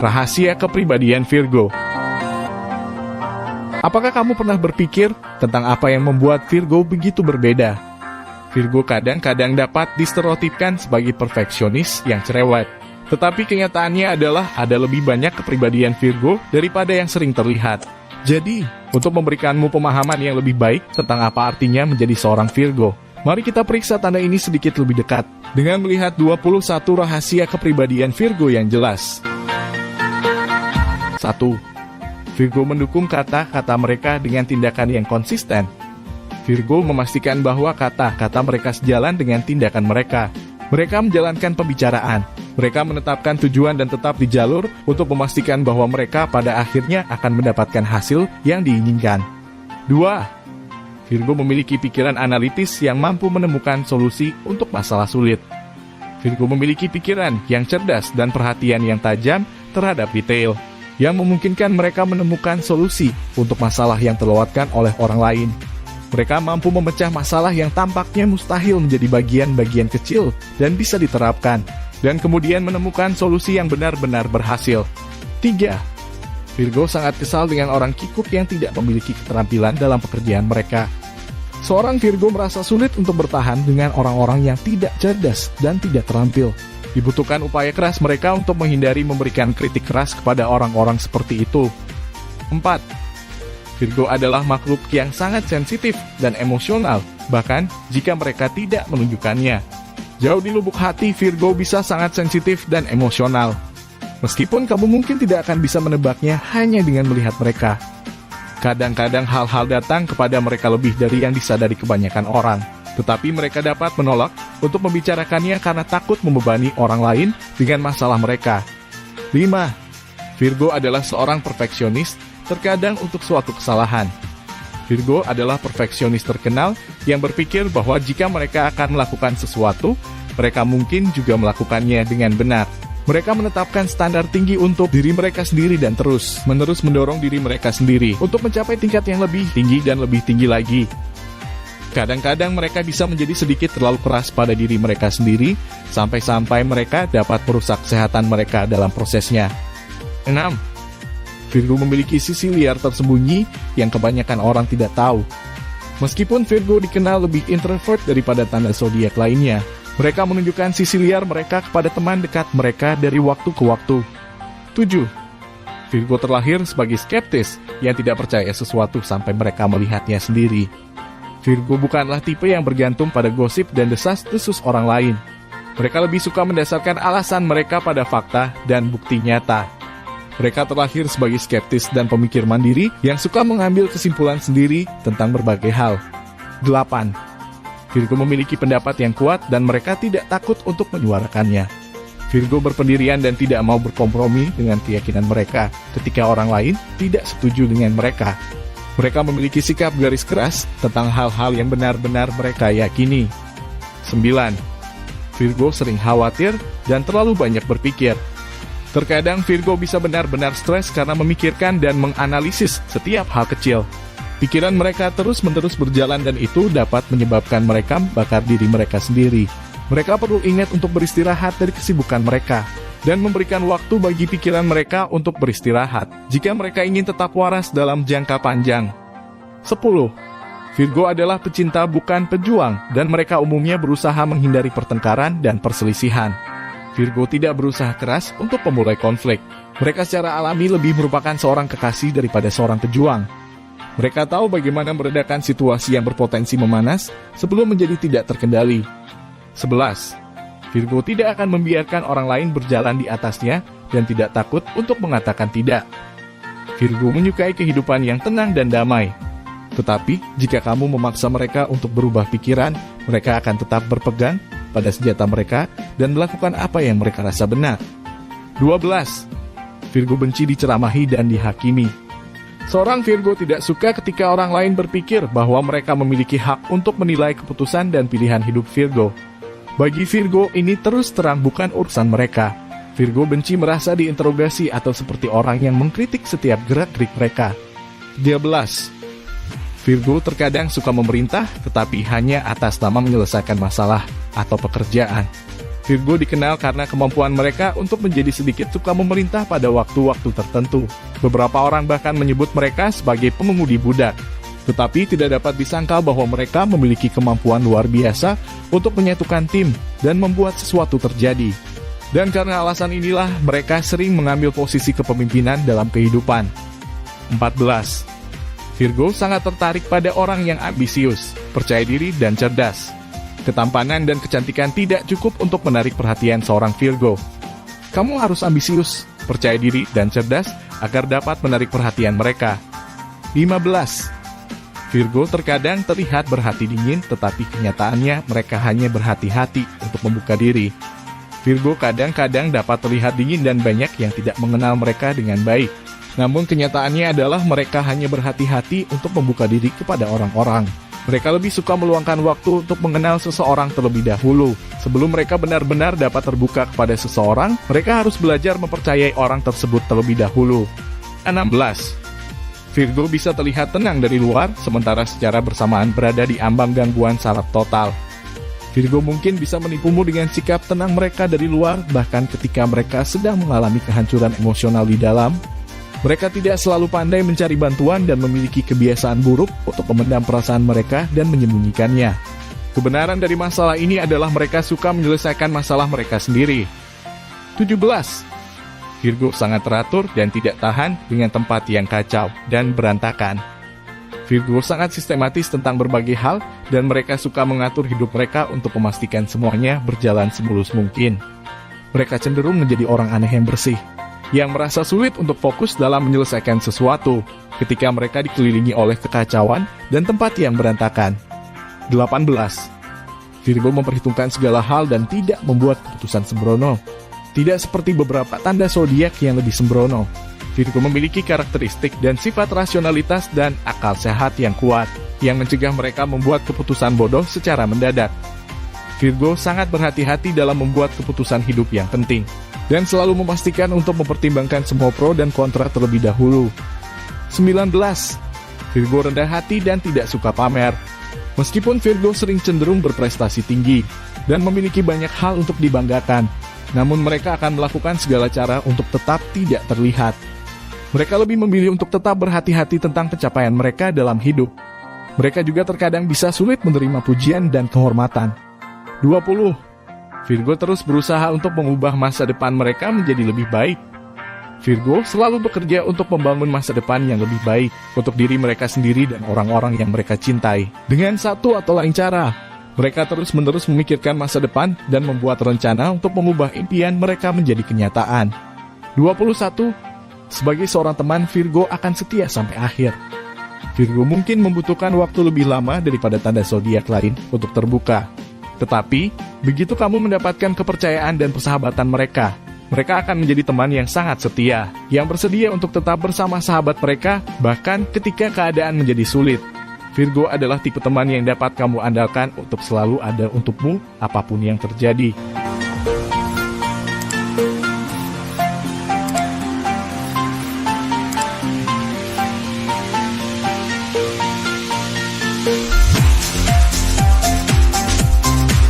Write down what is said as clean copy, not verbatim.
Rahasia kepribadian Virgo. Apakah kamu pernah berpikir tentang apa yang membuat Virgo begitu berbeda? Virgo kadang-kadang dapat distereotipkan sebagai perfeksionis yang cerewet. Tetapi kenyataannya adalah ada lebih banyak kepribadian Virgo daripada yang sering terlihat. Jadi, untuk memberikanmu pemahaman yang lebih baik tentang apa artinya menjadi seorang Virgo, mari kita periksa tanda ini sedikit lebih dekat dengan melihat 21 rahasia kepribadian Virgo yang jelas. 1. Virgo mendukung kata-kata mereka dengan tindakan yang konsisten. Virgo memastikan bahwa kata-kata mereka sejalan dengan tindakan mereka. Mereka menjalankan pembicaraan. Mereka menetapkan tujuan dan tetap di jalur untuk memastikan bahwa mereka pada akhirnya akan mendapatkan hasil yang diinginkan. 2. Virgo memiliki pikiran analitis yang mampu menemukan solusi untuk masalah sulit. Virgo memiliki pikiran yang cerdas dan perhatian yang tajam terhadap detail, yang memungkinkan mereka menemukan solusi untuk masalah yang terlewatkan oleh orang lain. Mereka mampu memecah masalah yang tampaknya mustahil menjadi bagian-bagian kecil dan bisa diterapkan, dan kemudian menemukan solusi yang benar-benar berhasil. 3. Virgo sangat kesal dengan orang kikuk yang tidak memiliki keterampilan dalam pekerjaan mereka. Seorang Virgo merasa sulit untuk bertahan dengan orang-orang yang tidak cerdas dan tidak terampil. Dibutuhkan upaya keras mereka untuk menghindari memberikan kritik keras kepada orang-orang seperti itu. 4. Virgo adalah makhluk yang sangat sensitif dan emosional, bahkan jika mereka tidak menunjukkannya. Jauh di lubuk hati, Virgo bisa sangat sensitif dan emosional. Meskipun kamu mungkin tidak akan bisa menebaknya hanya dengan melihat mereka. Kadang-kadang hal-hal datang kepada mereka lebih dari yang disadari kebanyakan orang. Tetapi mereka dapat menolak untuk membicarakannya karena takut membebani orang lain dengan masalah mereka. 5. Virgo adalah seorang perfeksionis, terkadang untuk suatu kesalahan. Virgo adalah perfeksionis terkenal yang berpikir bahwa jika mereka akan melakukan sesuatu, mereka mungkin juga melakukannya dengan benar. Mereka menetapkan standar tinggi untuk diri mereka sendiri dan terus-menerus mendorong diri mereka sendiri untuk mencapai tingkat yang lebih tinggi dan lebih tinggi lagi. Kadang-kadang mereka bisa menjadi sedikit terlalu keras pada diri mereka sendiri, sampai-sampai mereka dapat merusak kesehatan mereka dalam prosesnya. 6. Virgo memiliki sisi liar tersembunyi yang kebanyakan orang tidak tahu. Meskipun Virgo dikenal lebih introvert daripada tanda zodiak lainnya, mereka menunjukkan sisi liar mereka kepada teman dekat mereka dari waktu ke waktu. 7. Virgo terlahir sebagai skeptis yang tidak percaya sesuatu sampai mereka melihatnya sendiri. Virgo bukanlah tipe yang bergantung pada gosip dan desas-desus orang lain. Mereka lebih suka mendasarkan alasan mereka pada fakta dan bukti nyata. Mereka terlahir sebagai skeptis dan pemikir mandiri yang suka mengambil kesimpulan sendiri tentang berbagai hal. 8. Virgo memiliki pendapat yang kuat dan mereka tidak takut untuk menyuarakannya. Virgo berpendirian dan tidak mau berkompromi dengan keyakinan mereka ketika orang lain tidak setuju dengan mereka. Mereka memiliki sikap garis keras tentang hal-hal yang benar-benar mereka yakini. 9. Virgo sering khawatir dan terlalu banyak berpikir. Terkadang Virgo bisa benar-benar stres karena memikirkan dan menganalisis setiap hal kecil. Pikiran mereka terus-menerus berjalan dan itu dapat menyebabkan mereka membakar diri mereka sendiri. Mereka perlu ingat untuk beristirahat dari kesibukan mereka dan memberikan waktu bagi pikiran mereka untuk beristirahat jika mereka ingin tetap waras dalam jangka panjang. 10. Virgo adalah pecinta bukan pejuang dan mereka umumnya berusaha menghindari pertengkaran dan perselisihan. Virgo tidak berusaha keras untuk memulai konflik. Mereka secara alami lebih merupakan seorang kekasih daripada seorang pejuang. Mereka tahu bagaimana meredakan situasi yang berpotensi memanas sebelum menjadi tidak terkendali. 11. Virgo tidak akan membiarkan orang lain berjalan di atasnya dan tidak takut untuk mengatakan tidak. Virgo menyukai kehidupan yang tenang dan damai. Tetapi, jika kamu memaksa mereka untuk berubah pikiran, mereka akan tetap berpegang pada senjata mereka dan melakukan apa yang mereka rasa benar. 12. Virgo benci diceramahi dan dihakimi. Seorang Virgo tidak suka ketika orang lain berpikir bahwa mereka memiliki hak untuk menilai keputusan dan pilihan hidup Virgo. Bagi Virgo, ini terus terang bukan urusan mereka. Virgo benci merasa diinterogasi atau seperti orang yang mengkritik setiap gerak-gerik mereka. 13. Virgo terkadang suka memerintah, tetapi hanya atas nama menyelesaikan masalah atau pekerjaan. Virgo dikenal karena kemampuan mereka untuk menjadi sedikit suka memerintah pada waktu-waktu tertentu. Beberapa orang bahkan menyebut mereka sebagai pengemudi budak. Tetapi tidak dapat disangkal bahwa mereka memiliki kemampuan luar biasa untuk menyatukan tim dan membuat sesuatu terjadi. Dan karena alasan inilah mereka sering mengambil posisi kepemimpinan dalam kehidupan. 14. Virgo sangat tertarik pada orang yang ambisius, percaya diri, dan cerdas. Ketampanan dan kecantikan tidak cukup untuk menarik perhatian seorang Virgo. Kamu harus ambisius, percaya diri, dan cerdas agar dapat menarik perhatian mereka. 15. Virgo terkadang terlihat berhati dingin, tetapi kenyataannya mereka hanya berhati-hati untuk membuka diri. Virgo kadang-kadang dapat terlihat dingin dan banyak yang tidak mengenal mereka dengan baik. Namun kenyataannya adalah mereka hanya berhati-hati untuk membuka diri kepada orang-orang. Mereka lebih suka meluangkan waktu untuk mengenal seseorang terlebih dahulu. Sebelum mereka benar-benar dapat terbuka kepada seseorang, mereka harus belajar mempercayai orang tersebut terlebih dahulu. 16. Virgo bisa terlihat tenang dari luar, sementara secara bersamaan berada di ambang gangguan saraf total. Virgo mungkin bisa menipumu dengan sikap tenang mereka dari luar, bahkan ketika mereka sedang mengalami kehancuran emosional di dalam. Mereka tidak selalu pandai mencari bantuan dan memiliki kebiasaan buruk untuk memendam perasaan mereka dan menyembunyikannya. Kebenaran dari masalah ini adalah mereka suka menyelesaikan masalah mereka sendiri. 17. Virgo sangat teratur dan tidak tahan dengan tempat yang kacau dan berantakan. Virgo sangat sistematis tentang berbagai hal dan mereka suka mengatur hidup mereka untuk memastikan semuanya berjalan semulus mungkin. Mereka cenderung menjadi orang aneh yang bersih, yang merasa sulit untuk fokus dalam menyelesaikan sesuatu ketika mereka dikelilingi oleh kekacauan dan tempat yang berantakan. 18. Virgo memperhitungkan segala hal dan tidak membuat keputusan sembrono. Tidak seperti beberapa tanda zodiak yang lebih sembrono. Virgo memiliki karakteristik dan sifat rasionalitas dan akal sehat yang kuat, yang mencegah mereka membuat keputusan bodoh secara mendadak. Virgo sangat berhati-hati dalam membuat keputusan hidup yang penting, dan selalu memastikan untuk mempertimbangkan semua pro dan kontra terlebih dahulu. 19. Virgo rendah hati dan tidak suka pamer. Meskipun Virgo sering cenderung berprestasi tinggi dan memiliki banyak hal untuk dibanggakan, namun mereka akan melakukan segala cara untuk tetap tidak terlihat. Mereka lebih memilih untuk tetap berhati-hati tentang pencapaian mereka dalam hidup. Mereka juga terkadang bisa sulit menerima pujian dan kehormatan. 20. Virgo terus berusaha untuk mengubah masa depan mereka menjadi lebih baik. Virgo selalu bekerja untuk membangun masa depan yang lebih baik untuk diri mereka sendiri dan orang-orang yang mereka cintai. Dengan satu atau lain cara, mereka terus-menerus memikirkan masa depan dan membuat rencana untuk mengubah impian mereka menjadi kenyataan. 21. Sebagai seorang teman, Virgo akan setia sampai akhir. Virgo mungkin membutuhkan waktu lebih lama daripada tanda zodiak lain untuk terbuka. Tetapi, begitu kamu mendapatkan kepercayaan dan persahabatan mereka, mereka akan menjadi teman yang sangat setia, yang bersedia untuk tetap bersama sahabat mereka, bahkan ketika keadaan menjadi sulit. Virgo adalah tipe teman yang dapat kamu andalkan untuk selalu ada untukmu, apapun yang terjadi.